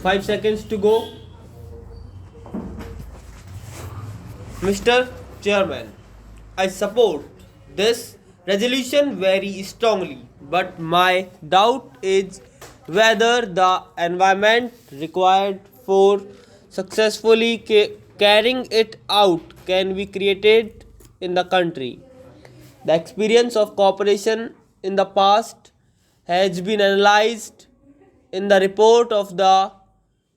5 seconds to go. Mr. Chairman, I support this resolution very strongly, but my doubt is whether the environment required for successfully carrying it out can be created in the country. The experience of cooperation in the past has been analyzed in the report of the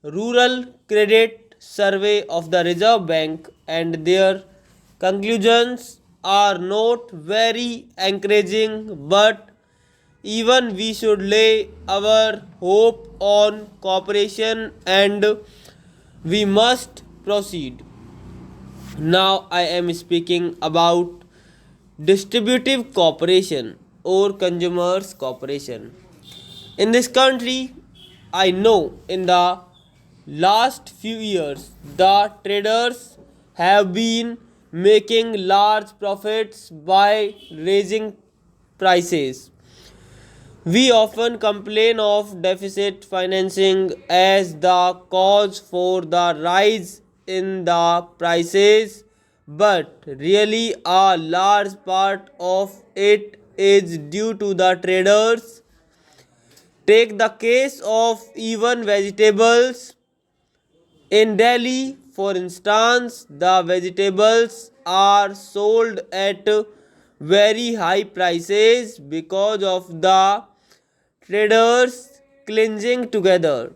Rural Credit Survey of the Reserve Bank, and their conclusions are not very encouraging, but even we should lay our hope on cooperation and we must proceed. Now I am speaking about distributive cooperation or consumers cooperation. In this country, I know in the last few years the traders have been making large profits by raising prices. We often complain of deficit financing as the cause for the rise in the prices, but really a large part of it is due to the traders. Take the case of even vegetables. In Delhi, for instance, the vegetables are sold at very high prices because of the traders clinging together.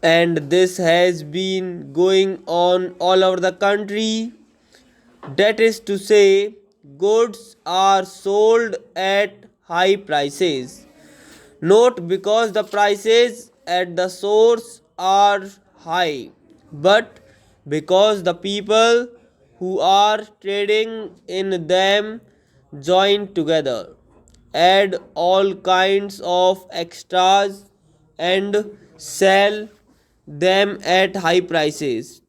And this has been going on all over the country. That is to say, goods are sold at high prices, not because the prices at the source are high, but because the people who are trading in them join together, add all kinds of extras, and sell them at high prices.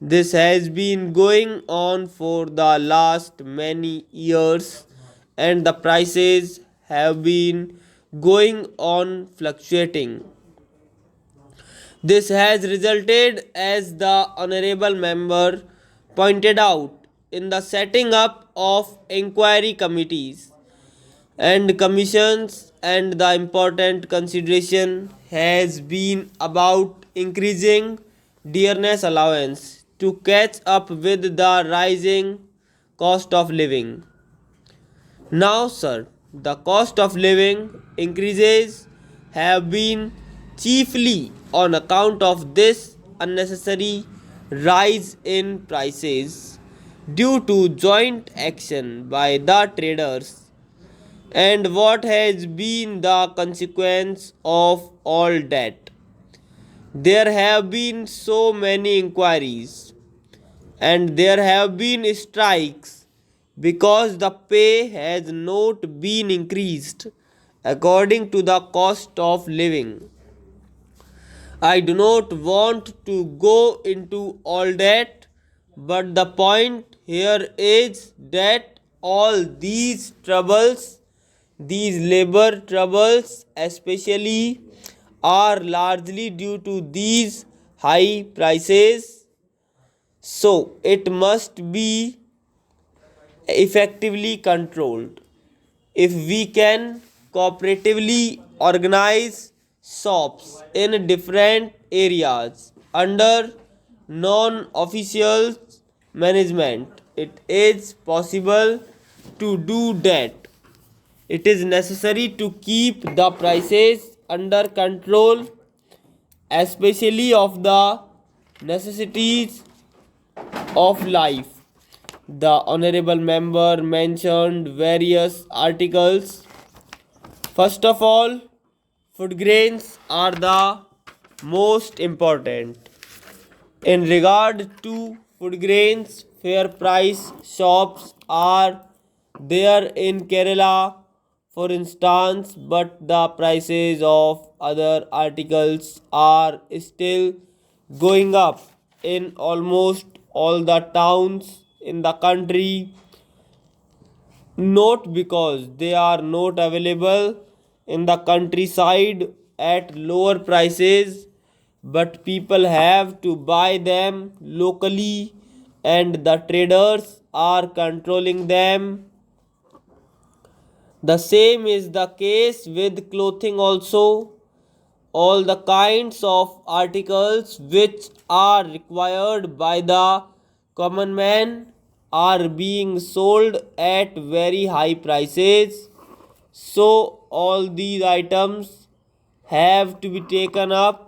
This has been going on for the last many years, and the prices have been going on fluctuating. This has resulted, as the Honorable Member pointed out, in the setting up of inquiry committees and commissions, and the important consideration has been about increasing dearness allowance to catch up with the rising cost of living. Now, sir, the cost of living increases have been chiefly on account of this unnecessary rise in prices due to joint action by the traders. And what has been the consequence of all that? There have been so many inquiries and there have been strikes because the pay has not been increased according to the cost of living. I do not want to go into all that, but the point here is that all these troubles, these labor troubles especially, are largely due to these high prices. So it must be effectively controlled. If we can cooperatively organize shops in different areas under non official management, it is possible to do that. It is necessary to keep the prices under control, especially of the necessities of life. The honorable member mentioned various articles. First of all, food grains are the most important. In regard to food grains, fair price shops are there in Kerala, for instance, but the prices of other articles are still going up in almost all the towns in the country, not because they are not available in the countryside at lower prices, but people have to buy them locally and the traders are controlling them. The same is the case with clothing also. All the kinds of articles which are required by the common man are being sold at very high prices. So all these items have to be taken up.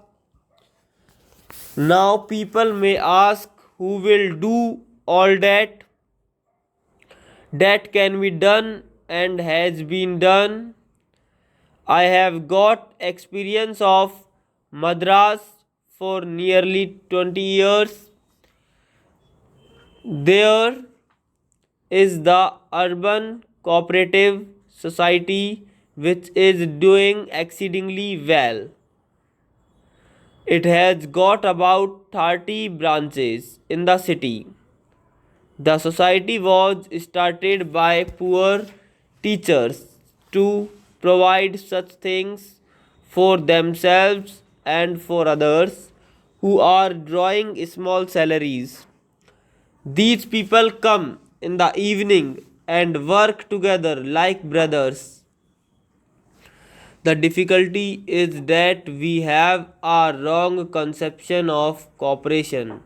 Now people may ask, who will do all that? That can be done and has been done. I have got experience of Madras for nearly 20 years. There is the Urban Cooperative Society which is doing exceedingly well. It has got about 30 branches in the city. The society was started by poor teachers to provide such things for themselves and for others who are drawing small salaries. These people come in the evening and work together like brothers. The difficulty is that we have a wrong conception of cooperation.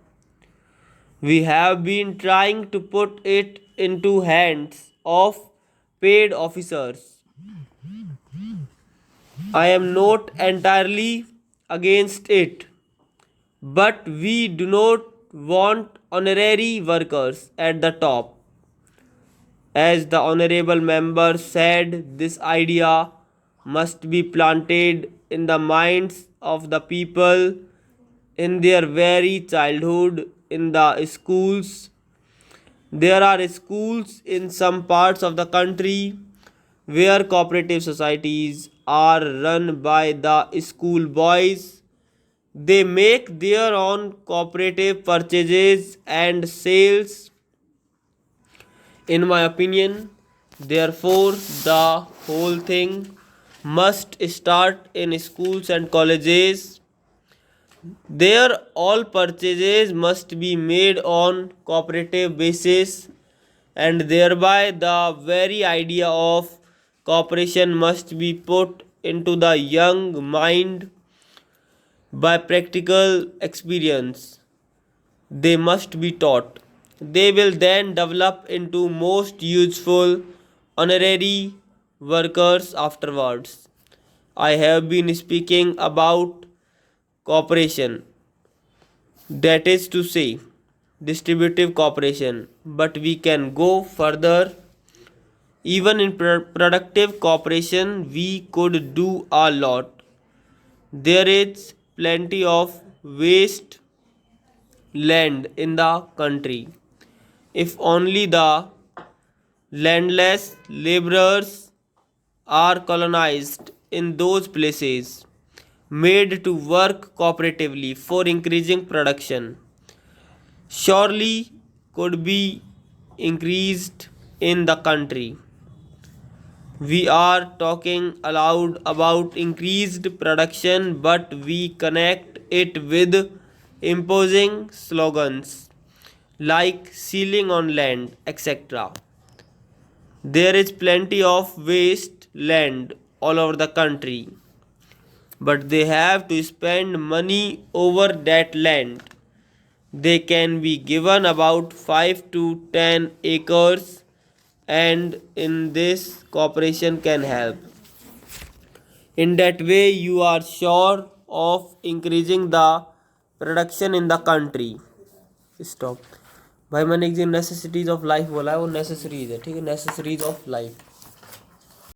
We have been trying to put it into hands of paid officers. I am not entirely against it, but we do not want honorary workers at the top. As the honorable member said, this idea must be planted in the minds of the people in their very childhood in the schools. There are schools in some parts of the country where cooperative societies are run by the school boys. They make their own cooperative purchases and sales. In my opinion, therefore, the whole thing must start in schools and colleges. There, all purchases must be made on cooperative basis, and thereby the very idea of cooperation must be put into the young mind by practical experience. They must be taught. They will then develop into most useful honorary workers afterwards. I have been speaking about cooperation, that is to say, distributive cooperation, but we can go further. Even in productive cooperation, we could do a lot. There is plenty of waste land in the country. If only the landless laborers are colonized in those places, made to work cooperatively for increasing production, surely could be increased in the country. We are talking aloud about increased production, but we connect it with imposing slogans like sealing on land, etc. There is plenty of waste land all over the country, but they have to spend money over that land. They can be given about 5 to 10 acres, and in this cooperation can help. In that way, you are sure of increasing the production in the country. Stop. भाई मैंने एक जो necessities of life बोला है वो necessaries है, ठीक है, नेसेसरीज ऑफ लाइफ.